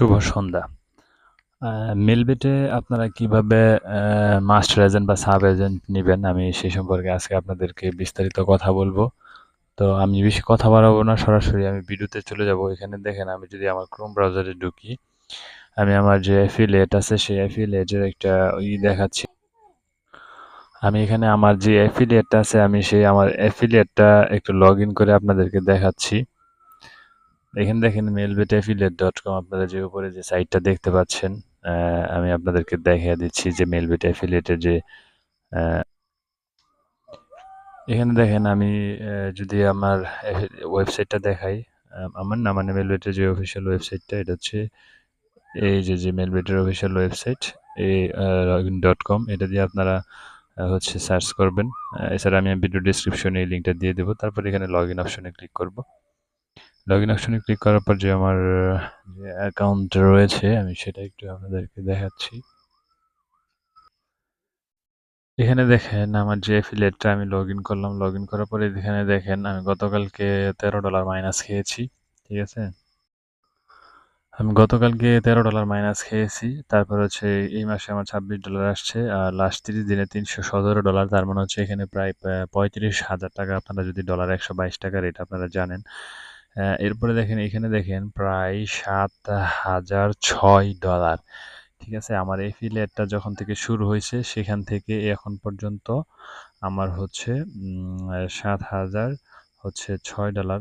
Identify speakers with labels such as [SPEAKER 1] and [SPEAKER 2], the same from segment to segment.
[SPEAKER 1] শুভ সন্ধ্যা। মেলবেটে আপনারা কিভাবে master agent বা সাব এজেন্ট নিবেন, আমি সেই সম্পর্কে আজকে আপনাদেরকে বিস্তারিত কথা বলবো। তো আমি বেশি কথা বাড়াবো না, সরাসরি আমি ভিডিওতে চলে যাব। এখানে দেখেন, আমি যদি আমার ক্রোম ব্রাউজারে ঢুকি, আমি আমার যে অ্যাফিলিয়েট আছে সেই অ্যাফিলিয়েটের একটা দেখাচ্ছি। আমি এখানে আমার যে অ্যাফিলিয়েটটা আছে, আমি সেই আমার অ্যাফিলিয়েটটা একটু লগ ইন করে আপনাদেরকে দেখাচ্ছি। এখানে দেখেন mailbet-affiliate.com, আপনারা যে উপরে যে সাইটটা দেখতে পাচ্ছেন, আমি আপনাদেরকে দেখিয়ে দিচ্ছি যে মেলবেট অ্যাফিলিয়েটের যে এখানে দেখেন, আমি যদি আমার ওয়েবসাইটটা দেখাই, আমার না মানে মেলবেটের যে অফিসিয়াল ওয়েবসাইটটা, এটা হচ্ছে এই যে মেলবেটের অফিসিয়াল ওয়েবসাইট এই login.com, এটা দিয়ে আপনারা হচ্ছে সার্চ করবেন। এছাড়া আমি ভিডিও ডিসক্রিপশনে এই লিঙ্কটা দিয়ে দেবো। তারপর এখানে লগ ইন অপশনে ক্লিক করব। লগ ইন অপশনে ক্লিক করার পর যে আমার যে অ্যাকাউন্ট রয়েছে, আমি সেটা একটু আপনাদেরকে দেখাচ্ছি। এখানে দেখেন আমার যে অ্যাফিলিয়েটটা আমি লগ ইন করলাম। লগ ইন করার পরে এখানে দেখেন আমি গতকালকে $13 মাইনাস খেয়েছি। ঠিক আছে? আমি গতকালকে $13 মাইনাস খেয়েছি। তারপর হচ্ছে এই মাসে আমার $26 আসছে। আর লাস্ট 30 দিনে $317। তার মানে হচ্ছে এখানে প্রায় 35,000 টাকা। আপনারা যদি ডলার 122 টাকা রেট আপনারা জানেন। এরপরে দেখেন, এখানে দেখেন প্রায় $7,006। ঠিক আছে? আমার এফিলিয়েটটা যখন থেকে শুরু হয়েছে সেখান থেকে এখন পর্যন্ত আমার হচ্ছে 7,006 ডলার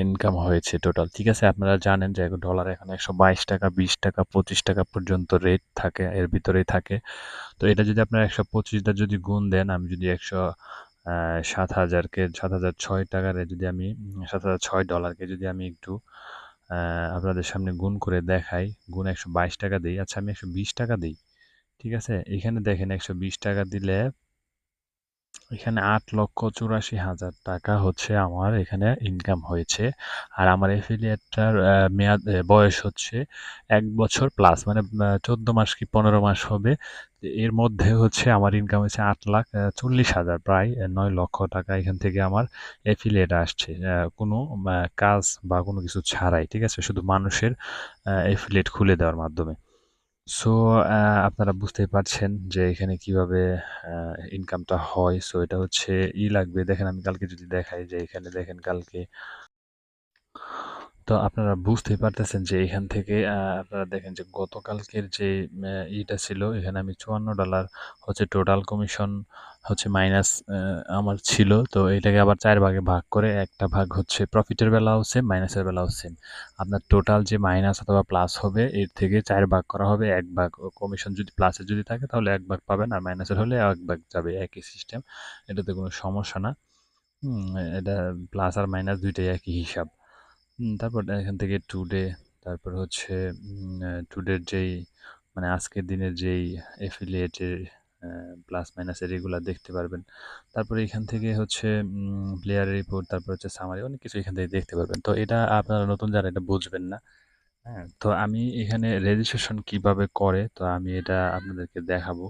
[SPEAKER 1] ইনকাম হয়েছে টোটাল। ঠিক আছে? আপনারা জানেন যে ডলার এখন 122 টাকা, 20 টাকা, 25 টাকা পর্যন্ত রেট থাকে, এর ভিতরেই থাকে। তো এটা যদি আপনারা 125 দ্বারা যদি গুণ দেন, আমি যদি 7,006 টাকারে যদি আমি $7,006 যদি আমি একটু আপনাদের সামনে গুণ করে দেখাই, গুণ 122 টাকা দিই। আচ্ছা, আমি 120 টাকা দিই। ঠিক আছে? এখানে দেখেন 120 টাকা দিলে এখানে 8,84,000 টাকা হচ্ছে আমার এখানে ইনকাম হয়েছে। আর আমার এফিলিয়েটটার মেয়াদ বয়স হচ্ছে ১ বছর প্লাস, মানে ১৪ মাস কি ১৫ মাস হবে। এর মধ্যে হচ্ছে আমার ইনকাম হচ্ছে 8,40,000, প্রায় ৯ লক্ষ টাকা এখান থেকে আমার এফিলিয়েট আসছে। কোনো কাজ বা কোনো কিছু ছাড়াই। ঠিক আছে? শুধু মানুষের এফিলিয়েট খুলে দেওয়ার মাধ্যমে। সো আপনারা বুঝতেই পারছেন যে এখানে কিভাবে ইনকামটা হয়। সো এটা হচ্ছে লাগবে। দেখেন, আমি কালকে যদি দেখাই, যে এখানে দেখেন কালকে, তো আপনারা বুঝতেই পারতেছেন যে এখান থেকে আপনারা দেখেন যে গতকালকের যে ইটা ছিল, এখানে আমি $54 হচ্ছে টোটাল কমিশন হচ্ছে মাইনাস আমার ছিল। তো এটাকে আবার 4 ভাগে ভাগ করে, একটা ভাগ হচ্ছে প্রফিটের বেলাও সেম, মাইনাসের বেলাও সেম। আপনার টোটাল যে মাইনাস অথবা প্লাস হবে, এর থেকে 4 ভাগ করা হবে। 1 ভাগ কমিশন যদি প্লাসের যদি থাকে তাহলে 1 ভাগ পাবেন, আর মাইনাসের হলে 1 ভাগ যাবে। একই সিস্টেম, এটাতে কোনো সমস্যা না। হুম, এটা প্লাস আর মাইনাস দুইটাই একই হিসাব। তারপর এখান থেকে টুডে, তারপর হচ্ছে টুডের যেই মানে আজকের দিনের যেই এফিলিয়েটের প্লাস মাইনাসের এগুলা দেখতে পারবেন। তারপরে এখান থেকে হচ্ছে প্লেয়ার রিপোর্ট, তারপর হচ্ছে সামারি, অনেক কিছু এখান থেকে দেখতে পারবেন। তো এটা আপনারা নতুন যারা এটা বুঝবেন না। হ্যাঁ, তো আমি এখানে রেজিস্ট্রেশন কিভাবে করে, তো আমি এটা আপনাদেরকে দেখাবো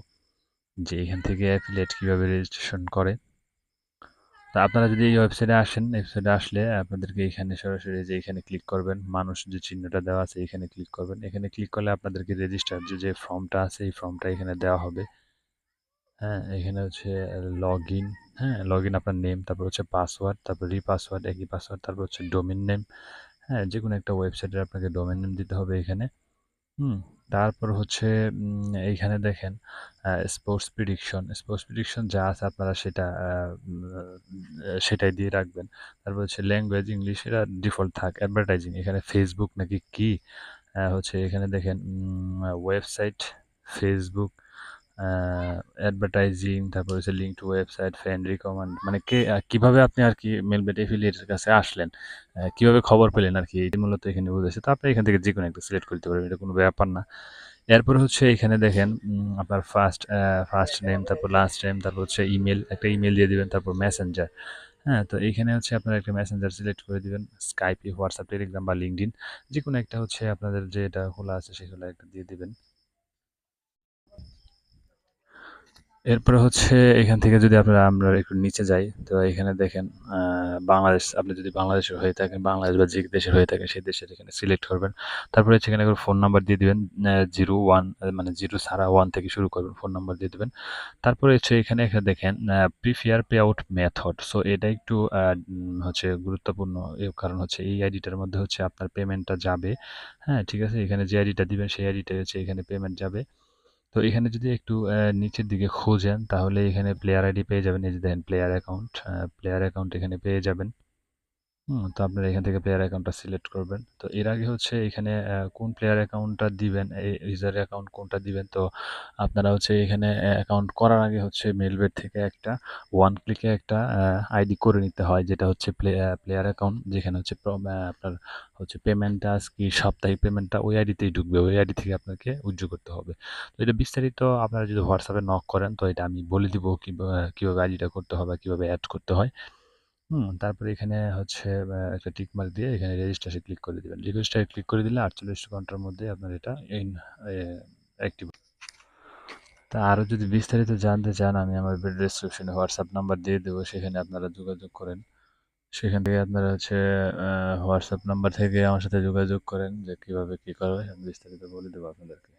[SPEAKER 1] যে এখান থেকে অ্যাফিলিয়েট কিভাবে রেজিস্ট্রেশন করে। তো আপনারা যদি এই ওয়েবসাইটে আসেন, ওয়েবসাইটে আসলে আপনাদেরকে এখানে সরাসরি যে এখানে ক্লিক করবেন, মানুষ যে চিহ্নটা দেওয়া আছে এখানে ক্লিক করবেন। এখানে ক্লিক করলে আপনাদেরকে রেজিস্টার যে ফর্মটা আছে এই ফর্মটা এখানে দেওয়া হবে। হ্যাঁ, এখানে হচ্ছে লগ ইন। হ্যাঁ, লগ ইন আপনার নেম, তারপর হচ্ছে পাসওয়ার্ড, তারপর রিপাসওয়ার্ড, একই পাসওয়ার্ড, তারপর হচ্ছে ডোমেইন নেম। হ্যাঁ, যে কোনো একটা ওয়েবসাইটের আপনাকে ডোমেইন নেম দিতে হবে এখানে। হুম, তারপর হচ্ছে এইখানে দেখেন স্পোর্টস প্রেডিকশন যা আছে আপনারা সেটা সেটাই দিয়ে রাখবেন। তারপর হচ্ছে ল্যাঙ্গুয়েজ ইংলিশ, এটা ডিফল্ট থাক। অ্যাডভার্টাইজিং, এখানে ফেসবুক নাকি কি হচ্ছে এখানে দেখেন ওয়েবসাইট, ফেসবুক, অ্যাডভার্টাইজিং, তারপর হচ্ছে link to website, friend recommend, মানে কিভাবে আপনি আর কি মেলবেট এফিলিয়েটের কাছে আসলেন, কিভাবে খবর পেলেন আর কি, এটি মূলত এখানে বুঝেছে। তো আপনি এখান থেকে যে কোনো একটা সিলেক্ট করতে পারবেন, এটা কোনো ব্যাপার না। এরপর হচ্ছে এখানে দেখেন আপনার ফার্স্ট নেম, তারপর লাস্ট নেম, তারপর হচ্ছে ইমেল, একটা ইমেল দিয়ে দিবেন, তারপর মেসেঞ্জার। হ্যাঁ, তো এইখানে হচ্ছে আপনারা একটা মেসেঞ্জার সিলেক্ট করে দিবেন, স্কাইপ, হোয়াটসঅ্যাপ, টেলিগ্রাম বা লিঙ্কডইন, যে কোনো একটা হচ্ছে আপনাদের যেটা খোলা আছে সেগুলো একটা দিয়ে দিবেন। এরপরে হচ্ছে এখান থেকে যদি আমরা একটু নিচে যাই, তো এখানে দেখেন বাংলাদেশ, আপনি যদি বাংলাদেশের হয়ে থাকেন, বাংলাদেশ বা যে দেশের হয়ে থাকেন সেই দেশের এখানে সিলেক্ট করবেন। তারপরে হচ্ছে এখানে ফোন নাম্বার দিয়ে দিবেন, 01 মানে 0 ছাড়া 1 থেকে শুরু করবেন, ফোন নাম্বার দিয়ে দিবেন। তারপরে হচ্ছে এখানে দেখেন prefer pay out method. So এটা একটু হচ্ছে গুরুত্বপূর্ণ। কারণ হচ্ছে এই আইডিটার মধ্যে হচ্ছে আপনার পেমেন্টটা যাবে। হ্যাঁ, ঠিক আছে? এখানে যে আইডিটা দিবেন সেই আইডিটাই হচ্ছে এখানে পেমেন্ট যাবে। তো এখানে যদি একটু নিচের দিকে খোঁজেন তাহলে এখানে প্লেয়ার আইডি পেয়ে যাবেন। এই যে দেখেন প্লেয়ার অ্যাকাউন্ট, প্লেয়ার অ্যাকাউন্ট এখানে পেয়ে যাবেন। তো আপনারা এখান থেকে প্লেয়ার অ্যাকাউন্টটা সিলেক্ট করবেন। তো এর আগে হচ্ছে এখানে কোন প্লেয়ার অ্যাকাউন্টটা দিবেন, ইউজার অ্যাকাউন্ট কোনটা দিবেন, তো আপনারা হচ্ছে এখানে অ্যাকাউন্ট করার আগে হচ্ছে মেলবেট থেকে একটা ওয়ান ক্লিকে একটা আইডি করে নিতে হয়, যেটা হচ্ছে প্লেয়ার অ্যাকাউন্ট, যেখানে হচ্ছে আপনার হচ্ছে পেমেন্টটা কি সাপ্তাহিক পেমেন্টটা ওই আইডিতেই ঢুকবে, ওই আইডি থেকে আপনাকে উইথড্র করতে হবে। তো এটা বিস্তারিত আপনারা যদি হোয়াটসঅ্যাপে নক করেন তো এটা আমি বলে দিব কীভাবে আইডিটা করতে হবে, কীভাবে অ্যাড করতে হয়। তারপরে এখানে হচ্ছে একটা টিক মার্ক দিয়ে এখানে রেজিস্টারে ক্লিক করে দিবেন। রেজিস্টারে ক্লিক করে দিলে ৪৮ ঘন্টার মধ্যে আপনার এটা অ্যাক্টিভ। তা আরও যদি বিস্তারিত জানতে চান আমি আমার ডেসক্রিপশনে হোয়াটসঅ্যাপ নাম্বার দিয়ে দেবো, সেখানে আপনারা যোগাযোগ করেন। সেখান থেকে আপনারা হচ্ছে হোয়াটসঅ্যাপ নাম্বার থেকে আমার সাথে যোগাযোগ করেন যে কীভাবে কী করা হয়, আমি বিস্তারিত বলে দেবো আপনাদেরকে।